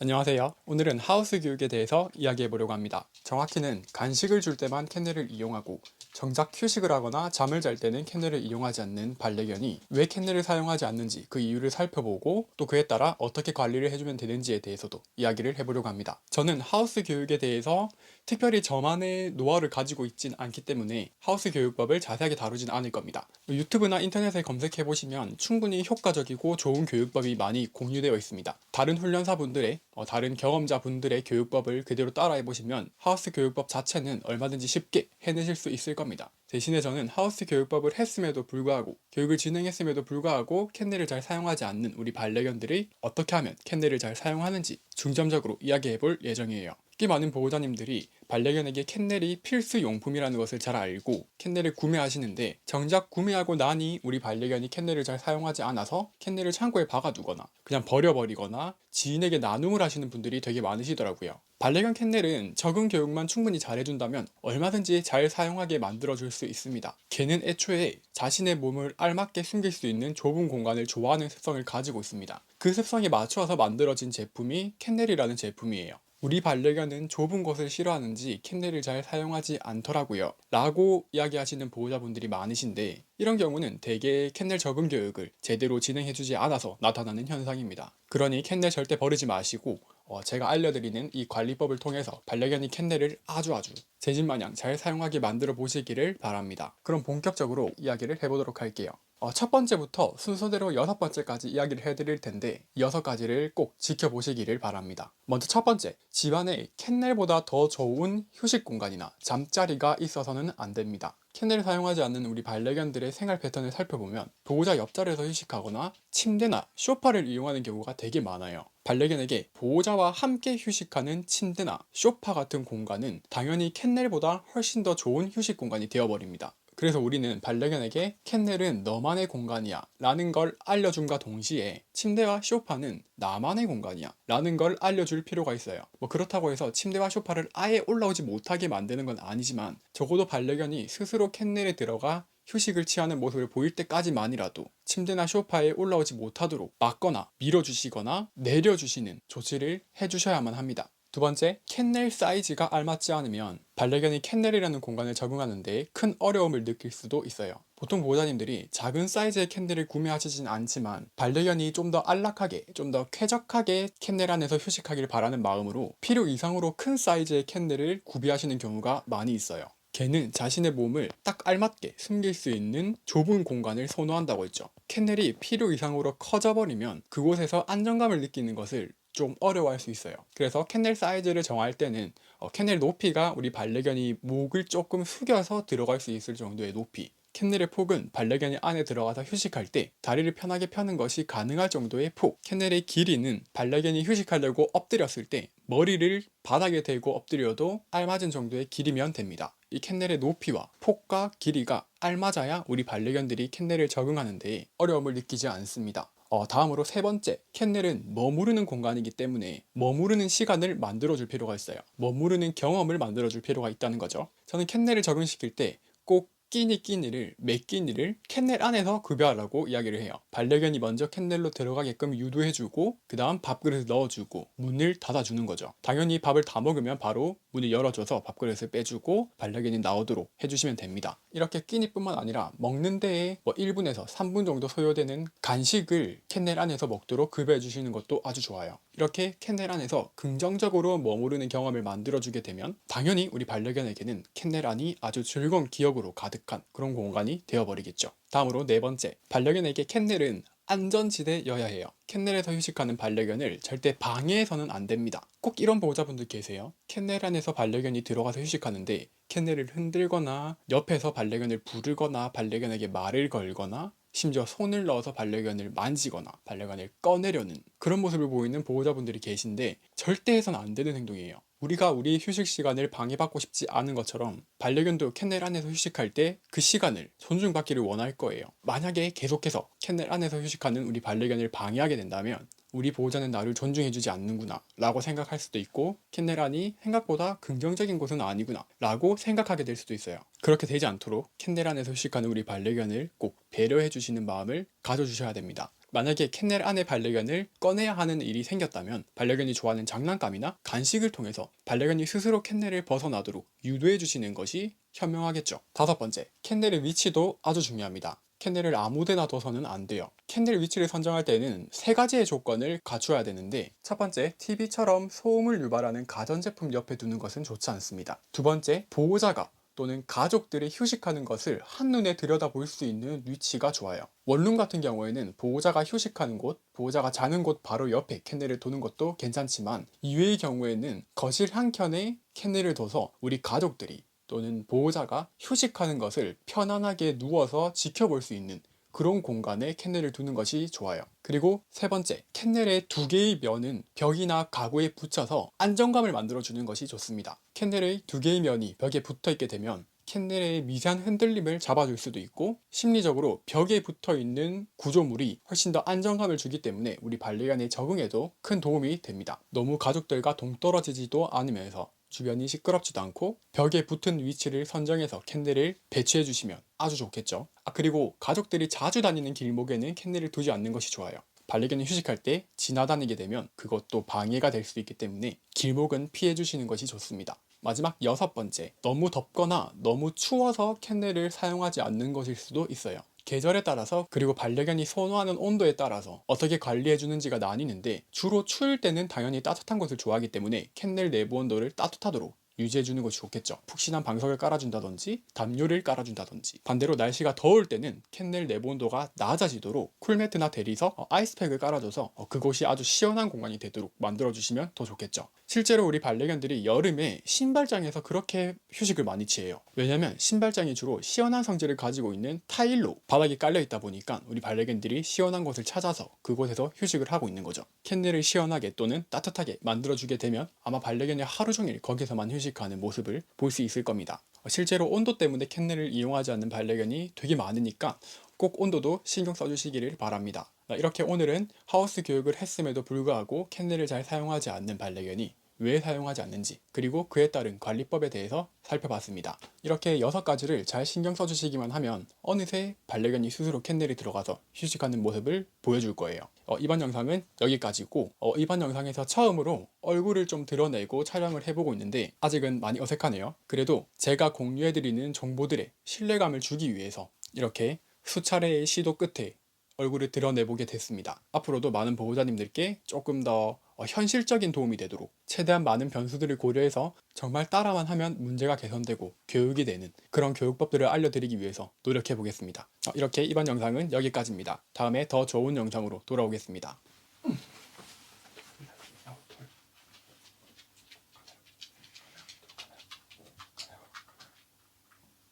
안녕하세요. 오늘은 하우스 교육에 대해서 이야기해 보려고 합니다. 정확히는 간식을 줄 때만 캔넬을 이용하고 정작 휴식을 하거나 잠을 잘 때는 캔넬을 이용하지 않는 반려견이 왜 캔넬을 사용하지 않는지 그 이유를 살펴보고 또 그에 따라 어떻게 관리를 해주면 되는지에 대해서도 이야기를 해보려고 합니다. 저는 하우스 교육에 대해서 특별히 저만의 노하우를 가지고 있진 않기 때문에 하우스 교육법을 자세하게 다루진 않을 겁니다. 유튜브나 인터넷에 검색해 보시면 충분히 효과적이고 좋은 교육법이 많이 공유되어 있습니다. 다른 훈련사분들의 다른 경험자분들의 교육법을 그대로 따라해 보시면 하우스 교육법 자체는 얼마든지 쉽게 해내실 수 있을 겁니다. 대신에 저는 하우스 교육법을 했음에도 불구하고 교육을 진행했음에도 불구하고 캔넬을 잘 사용하지 않는 우리 반려견들이 어떻게 하면 캔넬을 잘 사용하는지 중점적으로 이야기해 볼 예정이에요. 꽤 많은 보호자님들이 반려견에게 캔넬이 필수 용품이라는 것을 잘 알고 캔넬을 구매하시는데 정작 구매하고 나니 우리 반려견이 캔넬을 잘 사용하지 않아서 캔넬을 창고에 박아두거나 그냥 버려버리거나 지인에게 나눔을 하시는 분들이 되게 많으시더라고요. 반려견 캔넬은 적응 교육만 충분히 잘해준다면 얼마든지 잘 사용하게 만들어줄 수 있습니다. 개는 애초에 자신의 몸을 알맞게 숨길 수 있는 좁은 공간을 좋아하는 습성을 가지고 있습니다. 그 습성에 맞춰서 만들어진 제품이 캔넬이라는 제품이에요. 우리 반려견은 좁은 곳을 싫어하는지 캔넬을 잘 사용하지 않더라고요 라고 이야기하시는 보호자분들이 많으신데 이런 경우는 대개 캔넬 적응 교육을 제대로 진행해주지 않아서 나타나는 현상입니다. 그러니 캔넬 절대 버리지 마시고 제가 알려드리는 이 관리법을 통해서 반려견이 캔넬을 아주 제 집 마냥 잘 사용하게 만들어 보시기를 바랍니다. 그럼 본격적으로 이야기를 해보도록 할게요. 첫 번째부터 순서대로 6번째까지 이야기를 해드릴 텐데 6가지를 꼭 지켜보시기를 바랍니다. 먼저 첫 번째, 집안에 캔넬보다 더 좋은 휴식 공간이나 잠자리가 있어서는 안 됩니다. 캔넬을 사용하지 않는 우리 반려견들의 생활 패턴을 살펴보면 보호자 옆자리에서 휴식하거나 침대나 소파를 이용하는 경우가 되게 많아요. 반려견에게 보호자와 함께 휴식하는 침대나 소파 같은 공간은 당연히 캔넬보다 훨씬 더 좋은 휴식 공간이 되어버립니다. 그래서 우리는 반려견에게 캔넬은 너만의 공간이야 라는 걸 알려줌과 동시에 침대와 소파는 나만의 공간이야 라는 걸 알려줄 필요가 있어요. 그렇다고 해서 침대와 소파를 아예 올라오지 못하게 만드는 건 아니지만 적어도 반려견이 스스로 캔넬에 들어가 휴식을 취하는 모습을 보일 때까지만이라도 침대나 소파에 올라오지 못하도록 막거나 밀어주시거나 내려주시는 조치를 해주셔야만 합니다. 두 번째, 캔넬 사이즈가 알맞지 않으면 반려견이 캔넬이라는 공간에 적응하는데 큰 어려움을 느낄 수도 있어요. 보통 보호자님들이 작은 사이즈의 캔넬을 구매하시진 않지만 반려견이 좀 더 안락하게, 좀 더 쾌적하게 캔넬 안에서 휴식하길 바라는 마음으로 필요 이상으로 큰 사이즈의 캔넬을 구비하시는 경우가 많이 있어요. 개는 자신의 몸을 딱 알맞게 숨길 수 있는 좁은 공간을 선호한다고 했죠. 캔넬이 필요 이상으로 커져버리면 그곳에서 안정감을 느끼는 것을 좀 어려워할 수 있어요. 그래서 캔넬 사이즈를 정할 때는 캔넬 높이가 우리 반려견이 목을 조금 숙여서 들어갈 수 있을 정도의 높이, 캔넬의 폭은 반려견이 안에 들어가서 휴식할 때 다리를 편하게 펴는 것이 가능할 정도의 폭, 캔넬의 길이는 반려견이 휴식하려고 엎드렸을 때 머리를 바닥에 대고 엎드려도 알맞은 정도의 길이면 됩니다. 이 캔넬의 높이와 폭과 길이가 알맞아야 우리 반려견들이 캔넬을 적응하는 데 어려움을 느끼지 않습니다. 다음으로 세 번째, 캔넬은 머무르는 공간이기 때문에 머무르는 시간을 만들어줄 필요가 있어요. 머무르는 경험을 만들어줄 필요가 있다는 거죠. 저는 캔넬을 적응시킬 때 꼭 끼니를 매 끼니를 캔넬 안에서 급여하라고 이야기를 해요. 반려견이 먼저 캔넬로 들어가게끔 유도해주고 그 다음 밥그릇을 넣어주고 문을 닫아주는 거죠. 당연히 밥을 다 먹으면 바로 문을 열어줘서 밥그릇을 빼주고 반려견이 나오도록 해주시면 됩니다. 이렇게 끼니뿐만 아니라 먹는 데에 1분에서 3분 정도 소요되는 간식을 캔넬 안에서 먹도록 급여해 주시는 것도 아주 좋아요. 이렇게 캔넬 안에서 긍정적으로 머무르는 경험을 만들어주게 되면 당연히 우리 반려견에게는 캔넬 안이 아주 즐거운 기억으로 가득한 그런 공간이 되어버리겠죠. 다음으로 네 번째, 반려견에게 캔넬은 안전지대여야 해요. 캔넬에서 휴식하는 반려견을 절대 방해해서는 안 됩니다. 꼭 이런 보호자분들 계세요. 캔넬 안에서 반려견이 들어가서 휴식하는데 캔넬을 흔들거나 옆에서 반려견을 부르거나 반려견에게 말을 걸거나 심지어 손을 넣어서 반려견을 만지거나 반려견을 꺼내려는 그런 모습을 보이는 보호자분들이 계신데 절대 해서는 안 되는 행동이에요. 우리가 우리 휴식 시간을 방해받고 싶지 않은 것처럼 반려견도 캔넬 안에서 휴식할 때 그 시간을 존중받기를 원할 거예요. 만약에 계속해서 캔넬 안에서 휴식하는 우리 반려견을 방해하게 된다면 우리 보호자는 나를 존중해주지 않는구나 라고 생각할 수도 있고 캔넬 안이 생각보다 긍정적인 곳은 아니구나 라고 생각하게 될 수도 있어요. 그렇게 되지 않도록 캔넬 안에서 휴식하는 우리 반려견을 꼭 배려해주시는 마음을 가져주셔야 됩니다. 만약에 캔넬 안에 반려견을 꺼내야 하는 일이 생겼다면 반려견이 좋아하는 장난감이나 간식을 통해서 반려견이 스스로 캔넬을 벗어나도록 유도해 주시는 것이 현명하겠죠. 다섯 번째, 캔넬의 위치도 아주 중요합니다. 캔넬을 아무데나 둬서는 안 돼요. 캔넬 위치를 선정할 때는 세 가지의 조건을 갖춰야 되는데, 첫 번째, TV처럼 소음을 유발하는 가전제품 옆에 두는 것은 좋지 않습니다. 두 번째, 보호자가 또는 가족들이 휴식하는 것을 한눈에 들여다볼 수 있는 위치가 좋아요. 원룸 같은 경우에는 보호자가 휴식하는 곳, 보호자가 자는 곳 바로 옆에 캔넬을 두는 것도 괜찮지만, 이외의 경우에는 거실 한켠에 캔넬을 둬서 우리 가족들이 또는 보호자가 휴식하는 것을 편안하게 누워서 지켜볼 수 있는 그런 공간에 캔넬을 두는 것이 좋아요. 그리고 세 번째, 캔넬의 두 개의 면은 벽이나 가구에 붙여서 안정감을 만들어주는 것이 좋습니다. 캔넬의 두 개의 면이 벽에 붙어 있게 되면 캔넬의 미세한 흔들림을 잡아줄 수도 있고, 심리적으로 벽에 붙어 있는 구조물이 훨씬 더 안정감을 주기 때문에 우리 반려견의 적응에도 큰 도움이 됩니다. 너무 가족들과 동떨어지지도 않으면서 주변이 시끄럽지도 않고 벽에 붙은 위치를 선정해서 캔넬을 배치해 주시면 아주 좋겠죠. 그리고 가족들이 자주 다니는 길목에는 캔넬을 두지 않는 것이 좋아요. 반려견이 휴식할 때 지나다니게 되면 그것도 방해가 될 수 있기 때문에 길목은 피해 주시는 것이 좋습니다. 마지막 여섯 번째, 너무 덥거나 너무 추워서 캔넬을 사용하지 않는 것일 수도 있어요. 계절에 따라서, 그리고 반려견이 선호하는 온도에 따라서 어떻게 관리해 주는지가 나뉘는데, 주로 추울 때는 당연히 따뜻한 것을 좋아하기 때문에 캔넬 내부 온도를 따뜻하도록 유지해 주는 것이 좋겠죠. 푹신한 방석을 깔아준다든지 담요를 깔아준다든지, 반대로 날씨가 더울 때는 캔넬 내부 온도가 낮아지도록 쿨매트나 대리석, 아이스팩을 깔아줘서 그곳이 아주 시원한 공간이 되도록 만들어주시면 더 좋겠죠. 실제로 우리 반려견들이 여름에 신발장에서 그렇게 휴식을 많이 취해요. 왜냐면 신발장이 주로 시원한 성질을 가지고 있는 타일로 바닥에 깔려 있다 보니까 우리 반려견들이 시원한 곳을 찾아서 그곳에서 휴식을 하고 있는 거죠. 캔넬을 시원하게 또는 따뜻하게 만들어주게 되면 아마 반려견이 하루 종일 거기서만 휴식하는 모습을 볼 수 있을 겁니다. 실제로 온도 때문에 캔넬을 이용하지 않는 반려견이 되게 많으니까 꼭 온도도 신경 써주시기를 바랍니다. 이렇게 오늘은 하우스 교육을 했음에도 불구하고 캔넬을 잘 사용하지 않는 반려견이 왜 사용하지 않는지, 그리고 그에 따른 관리법에 대해서 살펴봤습니다. 이렇게 6가지를 잘 신경 써주시기만 하면 어느새 반려견이 스스로 캔넬이 들어가서 휴식하는 모습을 보여줄 거예요. 이번 영상은 여기까지고, 이번 영상에서 처음으로 얼굴을 좀 드러내고 촬영을 해보고 있는데 아직은 많이 어색하네요. 그래도 제가 공유해드리는 정보들의 신뢰감을 주기 위해서 이렇게 수차례의 시도 끝에 얼굴을 드러내보게 됐습니다. 앞으로도 많은 보호자님들께 조금 더 현실적인 도움이 되도록 최대한 많은 변수들을 고려해서 정말 따라만 하면 문제가 개선되고 교육이 되는 그런 교육법들을 알려드리기 위해서 노력해 보겠습니다. 이렇게 이번 영상은 여기까지입니다. 다음에 더 좋은 영상으로 돌아오겠습니다.